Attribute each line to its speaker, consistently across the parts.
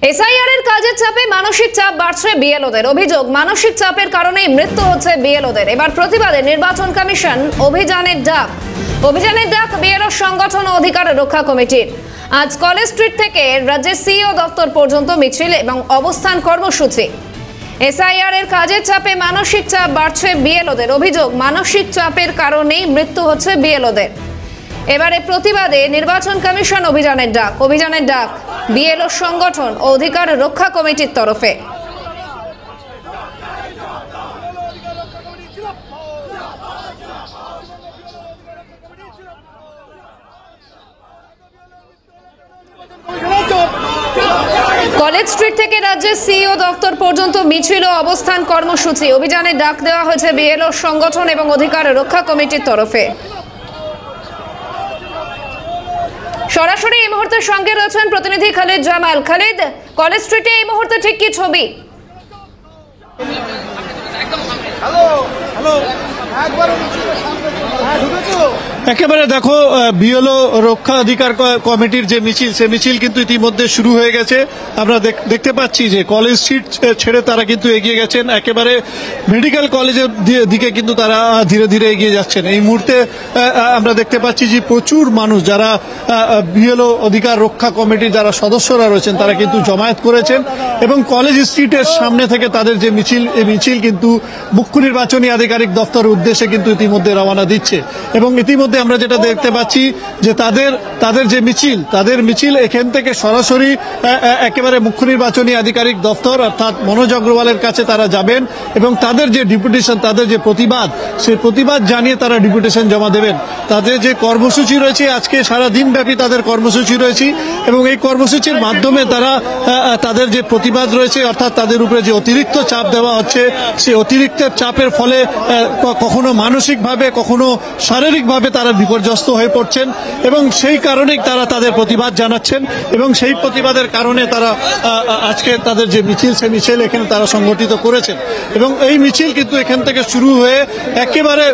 Speaker 1: SIR এর কাজের চাপে মানসিক চাপ বাড়ছে বিএলওদের। অভিযোগ, মানসিক চাপের কারণেই মৃত্যু হচ্ছে বিএলওদের। এবার প্রতিবাদে নির্বাচন কমিশন অভিযানের ডাক বিএলও সংগঠন ও অধিকার রক্ষা কমিটির। আজ কলেজ স্ট্রিট থেকে রাজ্যের সিইও দপ্তর পর্যন্ত মিছিল এবং অবস্থান কর্মসূচি। এসআইআর এর কাজের চাপে মানসিক চাপ বাড়ছে বিএলওদের। অভিযোগ, মানসিক চাপের কারণেই মৃত্যু হচ্ছে বিএলওদের। এবারে প্রতিবাদে নির্বাচন কমিশন অভিযানের ডাক বিএলও সংগঠন ও অধিকার রক্ষা কমিটির তরফে। কলেজ স্ট্রিট থেকে রাজ্যের সিইও দপ্তর পর্যন্ত মিছিল ও অবস্থান কর্মসূচি। অভিযানের ডাক দেওয়া হয়েছে বিএলও সংগঠন এবং অধিকার রক্ষা কমিটির তরফে। সরাসরি এই মুহূর্তে সঙ্গে রয়েছেন প্রতিনিধি খালিদ জামাল। খালিদ, কলেজ স্ট্রিটে এই মুহূর্তে ঠিক কি ছবি?
Speaker 2: একেবারে দেখো, বিএলও রক্ষা অধিকার কমিটির যে মিছিল, সে মিছিল কিন্তু ইতিমধ্যে শুরু হয়ে গেছে। আমরা দেখতে পাচ্ছি যে কলেজ স্ট্রিট ছেড়ে তারা কিন্তু এগিয়ে গেছেন, একেবারে মেডিকেল কলেজের দিকে কিন্তু তারা ধীরে ধীরে এগিয়ে যাচ্ছেন। এই মুহূর্তে আমরা দেখতে পাচ্ছি যে প্রচুর মানুষ, যারা বিএলও অধিকার রক্ষা কমিটির যারা সদস্যরা রয়েছেন, তারা কিন্তু জমায়েত করেছেন এবং কলেজ স্ট্রিটের সামনে থেকে তাদের যে মিছিল, এই মিছিল কিন্তু মুখ্য নির্বাচনী আধিকারিক দপ্তরের উদ্দেশ্যে কিন্তু ইতিমধ্যে রওনা দিচ্ছে। এবং ইতিমধ্যে আমরা যেটা দেখতে পাচ্ছি যে তাদের যে মিছিল, তাদের মিছিল এখান থেকে সরাসরি একেবারে মুখ্য নির্বাচনী আধিকারিক দপ্তর অর্থাৎ মনোজ অগ্রওয়ালের কাছে তারা যাবেন এবং তাদের যে ডেপুটেশন, তাদের যে প্রতিবাদ, সেই প্রতিবাদ জানিয়ে তারা ডেপুটেশন জমা দেবেন। তাদের যে কর্মসূচি রয়েছে, আজকে সারা দিন ব্যাপী তাদের কর্মসূচি রয়েছে এবং এই কর্মসূচির মাধ্যমে তারা তাদের যে প্রতিবাদ রয়েছে, অর্থাৎ তাদের উপরে যে অতিরিক্ত চাপ দেওয়া হচ্ছে, সেই অতিরিক্ত চাপের ফলে কখনো মানসিকভাবে কখনো শারীরিকভাবে তারা বিপর্যস্ত হয়ে পড়ছেন এবং সেই কারণেই তারা তাদের প্রতিবাদ জানাচ্ছেন এবং সেই প্রতিবাদের কারণে তারা আজকে তাদের যে মিছিল, সেই মিছিল এখানে তারা সংগঠিত করেছেন। এবং এই মিছিল কিন্তু এখান থেকে শুরু হয়ে একেবারে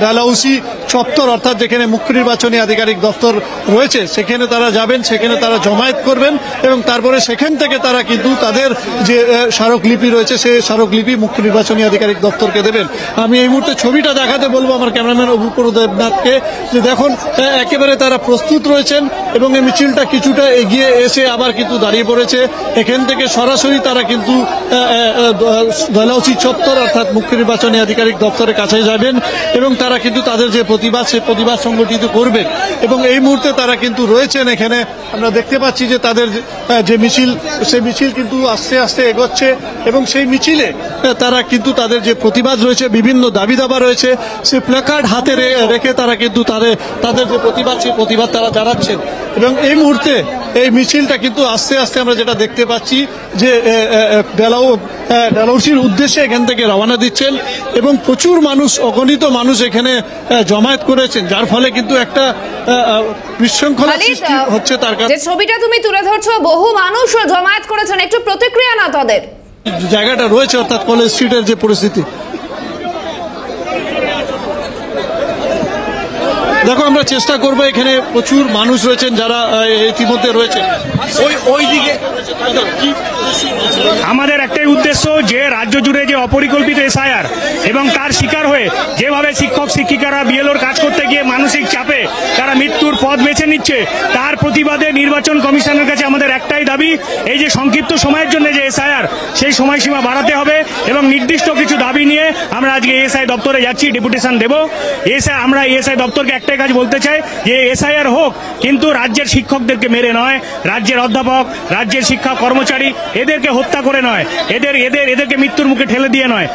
Speaker 2: ডালহৌসি চত্বর, অর্থাৎ যেখানে মুখ্য নির্বাচনী আধিকারিক দপ্তর রয়েছে, সেখানে তারা যাবেন, সেখানে তারা জমায়েত করবেন এবং তারপরে সেখান থেকে তারা কিন্তু তাদের যে স্মারকলিপি রয়েছে, সেই স্মারকলিপি মুখ্য নির্বাচনী আধিকারিক দপ্তরকে দেবেন। আমি এই মুহূর্তে ছবিটা দেখাতে বলবো আমার ক্যামেরাম্যান অভূপর দেবনাথকে, যে দেখুন একেবারে তারা প্রস্তুত রয়েছেন এবং এই মিছিলটা কিছুটা এগিয়ে এসে আবার কিন্তু দাঁড়িয়ে পড়েছে। এখান থেকে সরাসরি তারা কিন্তু ডালহৌসি চত্বর অর্থাৎ মুখ্য নির্বাচনী আধিকারিক দপ্তরের কাছে যাবেন এবং তারা কিন্তু তাদের যে প্রতিবাদ, সেই প্রতিবাদ সংগঠিত করবেন। এবং এই মুহূর্তে তারা কিন্তু রয়েছেন এখানে। আমরা দেখতে পাচ্ছি যে তাদের যে মিছিল, সেই মিছিল কিন্তু আস্তে আস্তে এগোচ্ছে এবং সেই মিছিলে তারা কিন্তু তাদের যে প্রতিবাদ রয়েছে, বিভিন্ন দাবি দাবা রয়েছে, সেই প্ল্যাকার্ড হাতে রেখে তারা কিন্তু তাদের যে প্রতিবাদ, সেই প্রতিবাদ তারা জানাচ্ছেন। এবং এই মুহূর্তে এই মিছিলটা কিন্তু আস্তে আস্তে আমরা যেটা দেখতে পাচ্ছি যে ডালহৌসির উদ্দেশ্যে এখান থেকে রওনা দিচ্ছেন এবং প্রচুর মানুষ, অগণিত মানুষ এখানে জমায়েত করেছেন, যার ফলে কিন্তু একটা বিশৃঙ্খলা সৃষ্টি হচ্ছে। তার কাছে
Speaker 1: যে ছবিটা তুমি তুলে ধরছো, বহু মানুষ জমায়েত করেছেন, একটু প্রতিক্রিয়া না তাদের
Speaker 2: জায়গাটা রয়েছে, অর্থাৎ কলেজ স্ট্রিটের যে পরিস্থিতি দেখো, আমরা চেষ্টা করবো, এখানে প্রচুর মানুষ রয়েছেন যারা ইতিমধ্যে রয়েছে ওই দিকে।
Speaker 3: আমাদের একটাই উদ্দেশ্য যে রাজ্য জুড়ে যে অপরিকল্পিত এসআইআর এবং তার শিকার হয়ে যেভাবে শিক্ষক শিক্ষিকারা বিএলওর কাজ করতে গিয়ে মানসিক চাপে তারা মৃত্যুর পথ বেছে নিচ্ছে, তার প্রতিবাদে নির্বাচন কমিশনের কাছে আমাদের একটাই দাবি, এই যে সংক্ষিপ্ত সময়ের জন্য যে এসআইআর, সেই সময়সীমা বাড়াতে হবে এবং নির্দিষ্ট কিছু দাবি নিয়ে আমরা আজকে এএসআই দপ্তরে যাচ্ছি, ডেপুটেশন দেব। আমরা এএসআই দপ্তরকে একটাই কাজ বলতে চাই যে এসআইআর হোক, কিন্তু রাজ্যের শিক্ষকদেরকে মেরে নয়, রাজ্যের অধ্যাপক, রাজ্যের শিক্ষা কর্মচারী এদেরকে হত্যা করে নয়, এদেরকে মৃত্যুর মুখে ঠেলে দিয়ে নয়।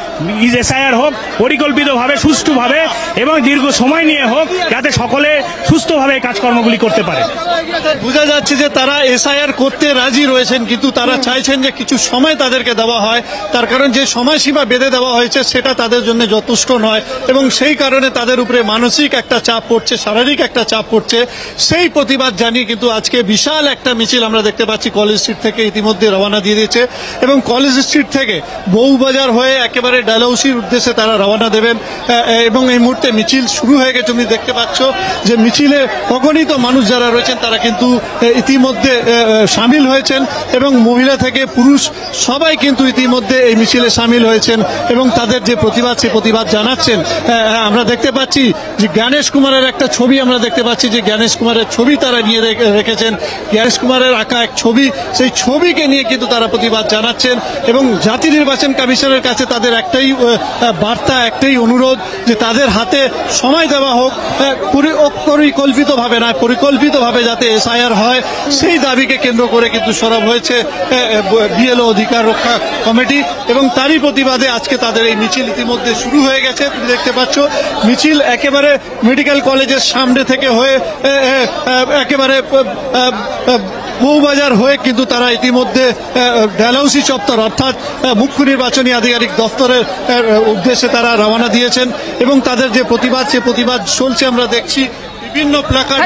Speaker 3: এসআইআর হোক পরিকল্পিতভাবে, সুষ্ঠুভাবে এবং দীর্ঘ সময় নিয়ে হোক, যাতে সকলে সুস্থভাবে কাজকর্মগুলি করতে পারে।
Speaker 2: বোঝা যাচ্ছে যে তারা এসআইআর করতে রাজি রয়েছেন, কিন্তু তারা চাইছেন যে কিছু সময় তাদেরকে দেওয়া হয়। তার কারণ যে সময়সীমা বেঁধে দেওয়া হয়েছে সেটা তাদের জন্য যথেষ্ট নয় এবং সেই কারণে তাদের উপরে মানসিক একটা চাপ পড়ছে। পড়ছে, শারীরিক একটা চাপ পড়ছে, সেই প্রতিবাদ জানিয়ে কিন্তু আজকে বিশাল একটা মিছিল আমরা দেখতে পাচ্ছি কলেজ স্ট্রিট থেকে ইতিমধ্যে রওনা দিয়ে দিয়েছে এবং কলেজ স্ট্রিট থেকে বউবাজার হয়ে একেবারে ডালহৌসির উদ্দেশ্যে তারা রওনা দেবেন এবং এই মুহূর্তে মিছিল শুরু হয়ে গেছে। তুমি দেখতে পাচ্ছ যে মিছিলে অগণিত মানুষ যারা রয়েছেন তারা কিন্তু ইতিমধ্যে সামিল হয়েছেন এবং মহিলা থেকে পুরুষ সবাই কিন্তু ইতিমধ্যে এই মিছিলে সামিল হয়েছেন এবং তাদের যে প্রতিবাদ সে প্রতিবাদ জানাচ্ছেন। আমরা দেখতে পাচ্ছি যে জ্ঞানেশ কুমারের একটা ছবি আমরা দেখতে পাচ্ছি যে জ্ঞানেশ কুমারের ছবি তারা নিয়ে রেখেছেন, জ্ঞানেশ কুমারের আঁকা এক ছবি, সেই ছবিকে নিয়ে কিন্তু তারা প্রতিবাদ জানাচ্ছেন এবং জাতীয় নির্বাচন কমিশনের কাছে তাদের একটাই বার্তা, একটাই অনুরোধ যে তাদের হাতে সময় দেওয়া হোক, পরিকল্পিতভাবে নয় পরিকল্পিতভাবে যাতে এসআইআর হয় সেই দাবিকে কেন্দ্র করে কিন্তু সরব হয়েছে বিএলও অধিকার রক্ষা কমিটি এবং তারই প্রতিবাদে আজকে তাদের এই মিছিল ইতিমধ্যে শুরু হয়ে গেছে। তুমি দেখতে পাচ্ছ মিছিল একেবারে মেডিকেল কলেজের সামনে থেকে হয়ে একেবারে বউবাজার হয়ে কিন্তু তারা ইতিমধ্যে ডালহৌসি চত্বর অর্থাৎ মুখ্য নির্বাচনী আধিকারিক দফতরের উদ্দেশ্যে তারা রওনা দিয়েছেন এবং তাদের যে প্রতিবাদ সে প্রতিবাদ চলছে আমরা দেখছি। বিভিন্ন প্ল্যাকার্ড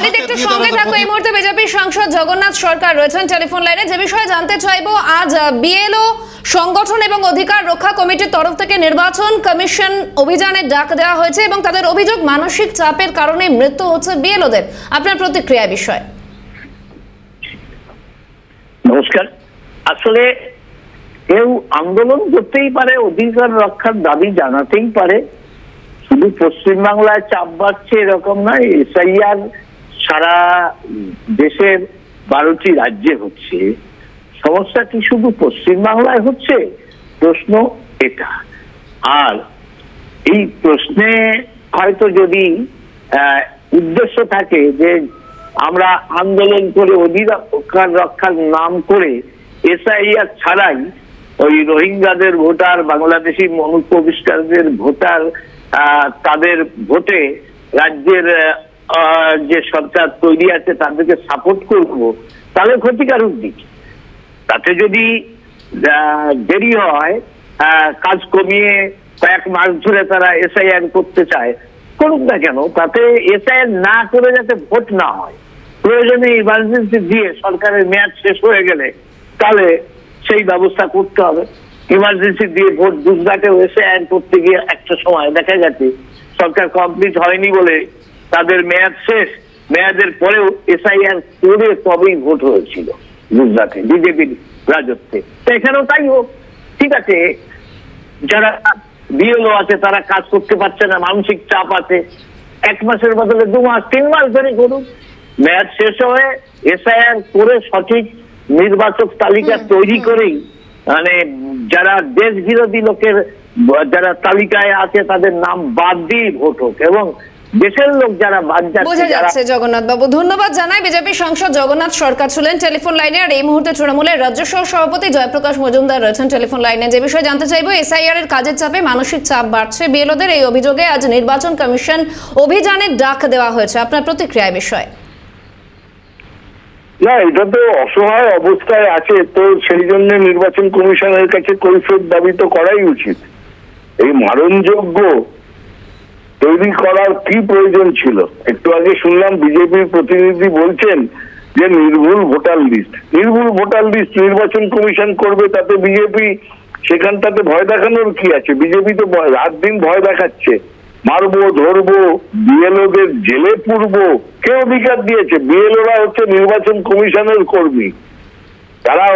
Speaker 1: সঙ্গে থাকো এই মুহূর্তে বিজেপির সাংসদ জগন্নাথ সরকার রয়েছেন টেলিফোন লাইনে। যে বিষয়ে জানতে চাইবো, আজ বিএলও সংগঠন এবং অধিকার রক্ষা কমিটির তরফ থেকে নির্বাচন কমিশন অভিযানের ডাক দেওয়া হয়েছে এবং তাদের অভিযোগ মানসিক চাপের কারণে মৃত্যু হচ্ছে বিএলওদের। আপনার প্রতিক্রিয়া বিষয়।
Speaker 4: নমস্কার। আসলে কেউ আন্দোলন করতেই পারে, অধিকার রক্ষার দাবি জানাতেই পারে, শুধু পশ্চিমবাংলায় চাপ বাড়ছে এরকম নয়, এসআইআর সারা দেশের 12টি রাজ্যে হচ্ছে। সমস্যা কি শুধু পশ্চিমবাংলায় হচ্ছে? প্রশ্ন এটা। আর এই প্রশ্নে হয়তো যদি উদ্দেশ্য থাকে যে আমরা আন্দোলন করে অধিকার রক্ষার নাম করে এসআইআর ছাড়াই ওই রোহিঙ্গাদের ভোটার, বাংলাদেশি অনুপ্রবেশকারীদের ভোটার, তাদের ভোটে রাজ্যের যে সরকার তৈরি আছে তাদেরকে সাপোর্ট করব, তাহলে ক্ষতিকারক দিক। তাতে যদি দেরি হয়, কাজ কমিয়ে কয়েক মাস ধরে তারা এসআইআর করতে চায়, করুক না কেন, তাতে এসআইআর না করে যাতে ভোট না হয়, প্রয়োজনে ইমার্জেন্সি দিয়ে সরকারের মেয়াদ শেষ হয়ে গেলে তাহলে সেই ব্যবস্থা করতে হবে। ইমার্জেন্সি দিয়ে ভোট গুজরাটেও এসআইআর করতে গিয়ে একটা সময় দেখা গেছে সরকার কমপ্লিট হয়নি বলে তাদের মেয়াদ শেষ, মেয়াদের পরেও এসআইআর করে তবেই ভোট হয়েছিল গুজরাটে বিজেপির রাজত্বে। তো এখানেও তাই হোক, ঠিক আছে। যারা বিএলও আছে তারা কাজ করতে পারছে না, মানসিক চাপ আছে, 1 মাসের বদলে 2 মাস 3 মাস ধরে করুন, মেয়াদ শেষ হয়ে এসআইআর করে সঠিক নির্বাচক তালিকা তৈরি করেই মানে যারা দেশ বিরোধী লোকের যারা তালিকায় আছে তাদের নাম বাদ দিয়ে ভোট হোক এবং দেশের লোক যারা বাদ যাচ্ছে।
Speaker 1: বোঝা যাচ্ছে জগন্নাথ বাবু। ধন্যবাদ জানাই। বিজেপি সাংসদ জগন্নাথ সরকার ছিলেন টেলিফোন লাইনে। আর এই মুহূর্তে তৃণমূলের রাজ্য সহ সভাপতি জয়প্রকাশ মজুমদার রয়েছেন টেলিফোন লাইনে। যে বিষয়ে জানতে চাইবো, এসআইআর এর কাজের চাপে মানসিক চাপ বাড়ছে বিএলওদের, এই অভিযোগে আজ নির্বাচন কমিশন অভিযানের ডাক দেওয়া হয়েছে। আপনার প্রতিক্রিয়া বিষয়।
Speaker 5: না, এটা তো অসহায় অবস্থায় আছে, তো সেই জন্য নির্বাচন কমিশনের কাছে কৈফিয়ত দাবি তো করাই উচিত। এই মারণযোগ্য তৈরি করার কি প্রয়োজন ছিল? একটু আগে শুনলাম বিজেপির প্রতিনিধি বলছেন যে নির্ভুল ভোটার লিস্ট নির্বাচন কমিশন করবে, তাতে বিজেপি সেখানটাতে ভয় দেখানোর কি আছে? বিজেপি তো রাত দিন ভয় দেখাচ্ছে, মারবো ধরবো, বিএলওদের জেলে পুরবো। কে অধিকার দিয়েছে? বিএলওরা হচ্ছে নির্বাচন কমিশনের কর্মী, তারা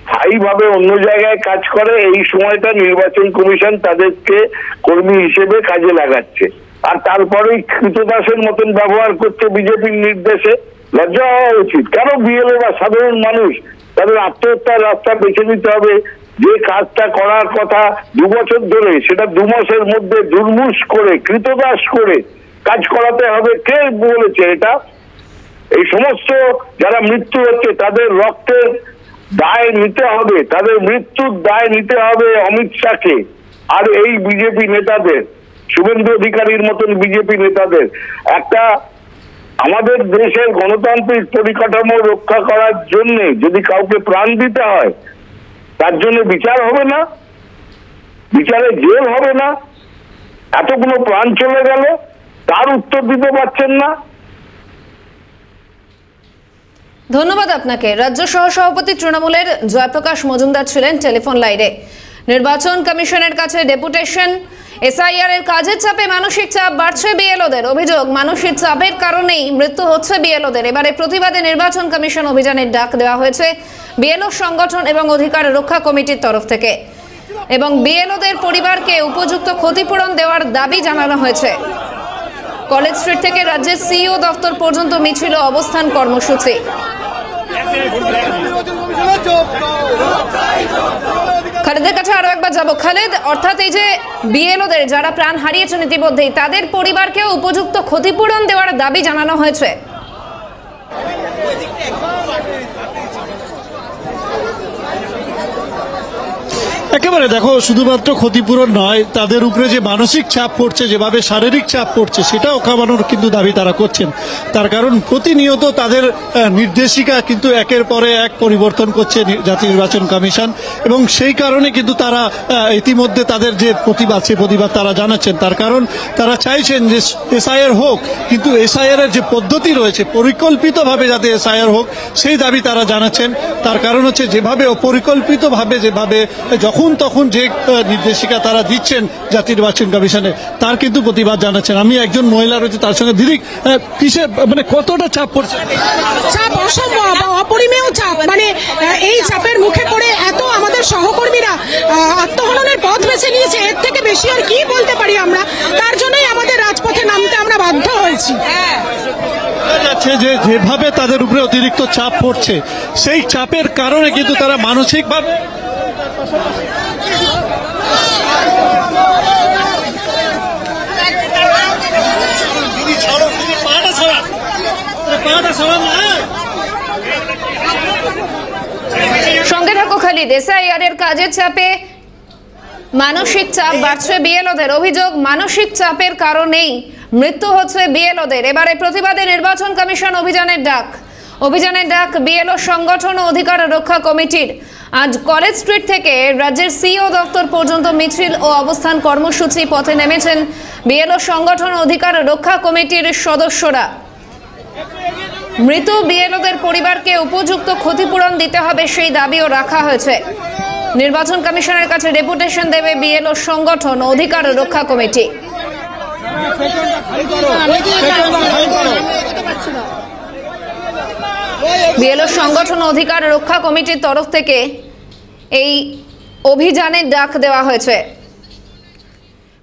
Speaker 5: স্থায়ীভাবে অন্য জায়গায় কাজ করে, এই সময়টা নির্বাচন কমিশন তাদেরকে কর্মী হিসেবে কাজে লাগাচ্ছে, আর তারপরেই কৃতদাসের মতন ব্যবহার করছে বিজেপির নির্দেশে। লজ্জা হওয়া উচিত। কেন বিএলওরা সাধারণ মানুষ, তাদের আত্মহত্যার রাস্তা বেছে নিতে হবে? যে কাজটা করার কথা 2 বছর ধরে, সেটা 2 মাসের মধ্যে দুর্মুষ করে কৃতদাস করে কাজ করাতে হবে। কে বলেছে এটা? এই সমস্ত যারা মৃত্যু হচ্ছে তাদের রক্তের দায় নিতে হবে, তাদের মৃত্যুর দায় নিতে হবে অমিত শাহকে আর এই বিজেপি নেতাদের, শুভেন্দু অধিকারীর মতন বিজেপি নেতাদের। একটা আমাদের দেশের গণতান্ত্রিক পরিকাঠামো রক্ষা করার জন্য যদি কাউকে প্রাণ দিতে হয়, তার জন্য বিচার হবে না, বিচারে জেল হবে না, এতগুলো প্রাণ চলে গেল, তার উত্তর দিতে পারছেন না।
Speaker 1: ধন্যবাদ আপনাকে। রাজ্য সহসভাপতি তৃণমূলের জয়প্রকাশ মজুমদার ছিলেন টেলিফোন লাইনে। নির্বাচন কমিশনের কাছে ডেপুটেশন, এসআইআর এর কাজের চাপে মানসিক চাপ বাড়ছে বিএলওদের। অভিযোগ, মানসিক চাপের কারণেই মৃত্যু হচ্ছে বিএলওদের। এবারে প্রতিবাদে নির্বাচন কমিশন অভিযানের ডাক দেওয়া হয়েছে বিএলও সংগঠন এবং অধিকার রক্ষা কমিটির তরফ থেকে, এবং বিএলওদের পরিবারকে উপযুক্ত ক্ষতিপূরণ দেওয়ার দাবি জানানো হয়েছে। কলেজ স্ট্রিট থেকে রাজ্যের সিইও দপ্তর পর্যন্ত মিছিল ও অবস্থান কর্মসূচি। খালেদের কাছে আরো একবার যাব। খালেদ, অর্থাৎ এই যে বিএলওদের যারা প্রাণ হারিয়েছেন ইতিমধ্যেই, তাদের পরিবারকে উপযুক্ত ক্ষতিপূরণ দেওয়ার দাবি জানানো হয়েছে।
Speaker 2: একেবারে দেখো, শুধুমাত্র ক্ষতিপূরণ নয়, তাদের উপরে যে মানসিক চাপ পড়ছে, যেভাবে শারীরিক চাপ পড়ছে, সেটাও কমানোর কিন্তু দাবি তারা করছেন। তার কারণ প্রতিনিয়ত তাদের নির্দেশিকা কিন্তু একের পরে এক পরিবর্তন করছে জাতীয় নির্বাচন কমিশন, এবং সেই কারণে কিন্তু তারা ইতিমধ্যে তাদের যে প্রতিবাদ, সে প্রতিবাদ তারা জানাচ্ছেন। তার কারণ তারা চাইছেন যে এসআইআর হোক, কিন্তু এসআইআর এর যে পদ্ধতি রয়েছে, পরিকল্পিতভাবে যাতে এসআইআর হোক, সেই দাবি তারা জানাচ্ছেন। তার কারণ হচ্ছে যেভাবে অপরিকল্পিতভাবে, যেভাবে যখন তখন যে নির্দেশিকা তারা দিচ্ছেন জাতীয় নির্বাচন কমিশনে, তার কিন্তু প্রতিবাদ জানাচ্ছেন। আমি একজন মহিলা রয়েছে, তার সঙ্গে দিদি, কিসে মানে কতটা চাপ পড়ছে?
Speaker 6: চাপ অসম্ভব, অপরিমেয় চাপ। মানে এই চাপের মুখে পড়ে এত আমাদের সহকর্মীরা আত্মহননের পথ বেছে নিয়েছে, এর থেকে বেশি আর কি বলতে পারি আমরা। তার জন্যই আমাদের রাজপথে নামতে আমরা বাধ্য হয়েছি।
Speaker 2: যাচ্ছে যে যেভাবে তাদের উপরে অতিরিক্ত চাপ পড়ছে, সেই চাপের কারণে কিন্তু তারা মানসিকভাবে
Speaker 1: সঙ্গে থাকো খালিদ। এসআইআর এর কাজের চাপে মানসিক চাপ বাড়ছে বিএলওদের। অভিযোগ, মানসিক চাপের কারণেই মৃত্যু হচ্ছে বিএলওদের। এবারে প্রতিবাদে নির্বাচন কমিশন অভিযানের ডাক বিএলও সংগঠন ও অধিকার রক্ষা কমিটির। আজ কলেজ স্ট্রিট থেকে রাজ্যের সিইও দপ্তর পর্যন্ত মিছিল ও অবস্থান কর্মসূচি পথে নেমেছেন বিএলও সংগঠন ও অধিকার রক্ষা কমিটির সদস্যরা। মৃত বিএলওদের পরিবারকে উপযুক্ত ক্ষতিপূরণ দিতে হবে, সেই দাবিও রাখা হয়েছে। নির্বাচন কমিশনের কাছে ডেপুটেশন দেবে বিএলও সংগঠন ও অধিকার রক্ষা কমিটি। বিএলও সংগঠন ও অধিকার রক্ষা কমিটির তরফ থেকে এই অভিযানের ডাক দেওয়া হয়েছে।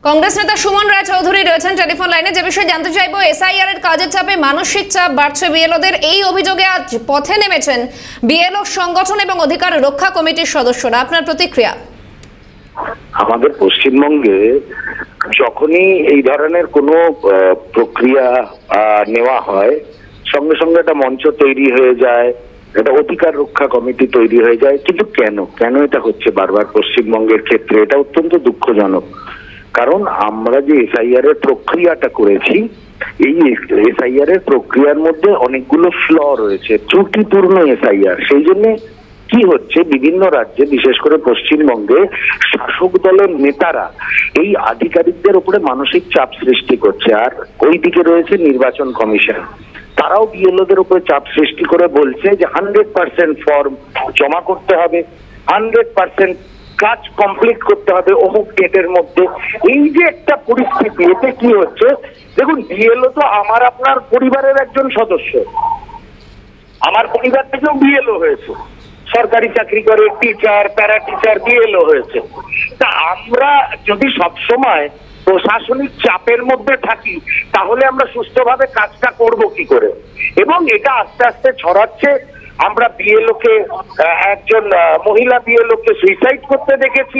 Speaker 1: কংগ্রেস নেতা সুমন রায়চৌধুরী রয়েছেন টেলিফোন লাইনে। যে বিষয়ে জানতে চাইবো, এসআইআর এর কাজের চাপে মানসিক চাপ বাড়ছে বিএলওদের, এই অভিযোগে আজ পথে নেমেছেন বিএলও সংগঠন এবং অধিকার রক্ষা কমিটির সদস্যরা। আপনার প্রতিক্রিয়া?
Speaker 5: আমাদের পশ্চিমবঙ্গে যখনই এই ধরনের কোনো প্রক্রিয়া নেওয়া হয়, সঙ্গে সঙ্গে একটা মঞ্চ তৈরি হয়ে যায়, একটা অধিকার রক্ষা কমিটি তৈরি হয়ে যায়। কিন্তু কেন এটা হচ্ছে বারবার পশ্চিমবঙ্গের ক্ষেত্রে? এটা অত্যন্ত দুঃখজনক। কারণ আমরা যে এসআইআর এর প্রক্রিয়াটা করেছি, এই এসআইআর এর প্রক্রিয়ার মধ্যে অনেকগুলো ফ্ল রয়েছে, ত্রুটিপূর্ণ এসআইআর। সেই জন্য কি হচ্ছে, বিভিন্ন রাজ্যে, বিশেষ করে পশ্চিমবঙ্গে শাসক দলের নেতারা এই আধিকারিকদের উপরে মানসিক চাপ সৃষ্টি করছে। আর ওইদিকে রয়েছে নির্বাচন কমিশন, তারাও বিএলওদের উপরে চাপ সৃষ্টি করে বলছে যে 100% ফর্ম জমা করতে হবে, 100% কাজ কমপ্লিট করতে হবে অমুক ডেটের মধ্যে। এই যে একটা পরিস্থিতি, এতে কি হচ্ছে, দেখুন, বিএলও তো আমার আপনার পরিবারের একজন সদস্য। আমার পরিবার থেকেও বিএলও হয়েছে, সরকারি চাকরি করে, টিচার, প্যারা টিচার, বিএলও হয়েছে। তা আমরা যদি সবসময় প্রশাসনিক চাপের মধ্যে থাকি, তাহলে আমরা সুস্থভাবে কাজটা করব কি করে? এবং এটা আস্তে আস্তে ছড়াচ্ছে। আমরা বিএলওকে, একজন মহিলা বিএলওকে সুইসাইড করতে দেখেছি।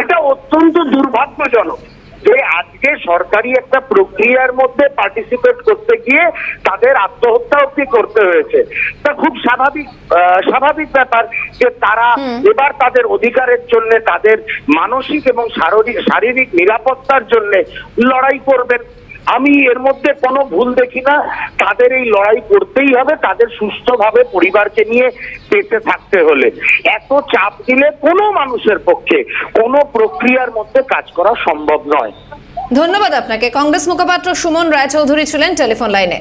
Speaker 5: এটা অত্যন্ত দুর্ভাগ্যজনক যে আজকে সরকারি একটা প্রক্রিয়ার মধ্যে পার্টিসিপেট করতে গিয়ে তাদের আত্মহত্যা অবধি করতে হয়েছে। তা খুব স্বাভাবিক ব্যাপার যে তারা এবার তাদের অধিকারের জন্য, তাদের মানসিক এবং শারীরিক নিরাপত্তার জন্য লড়াই করবেন। আমি এর মধ্যে কোনো ভুল দেখি না। তাদের এই লড়াই করতেই হবে, তাদের সুস্থভাবে পরিবারকে নিয়ে বেঁচে থাকতে হলে। এত চাপ দিলে কোনো মানুষের পক্ষে কোনো প্রক্রিয়ার মধ্যে কাজ করা সম্ভব নয়।
Speaker 1: ধন্যবাদ আপনাকে। কংগ্রেস মুখপাত্র সুমন রায়চৌধুরী ছিলেন টেলিফোন লাইনে।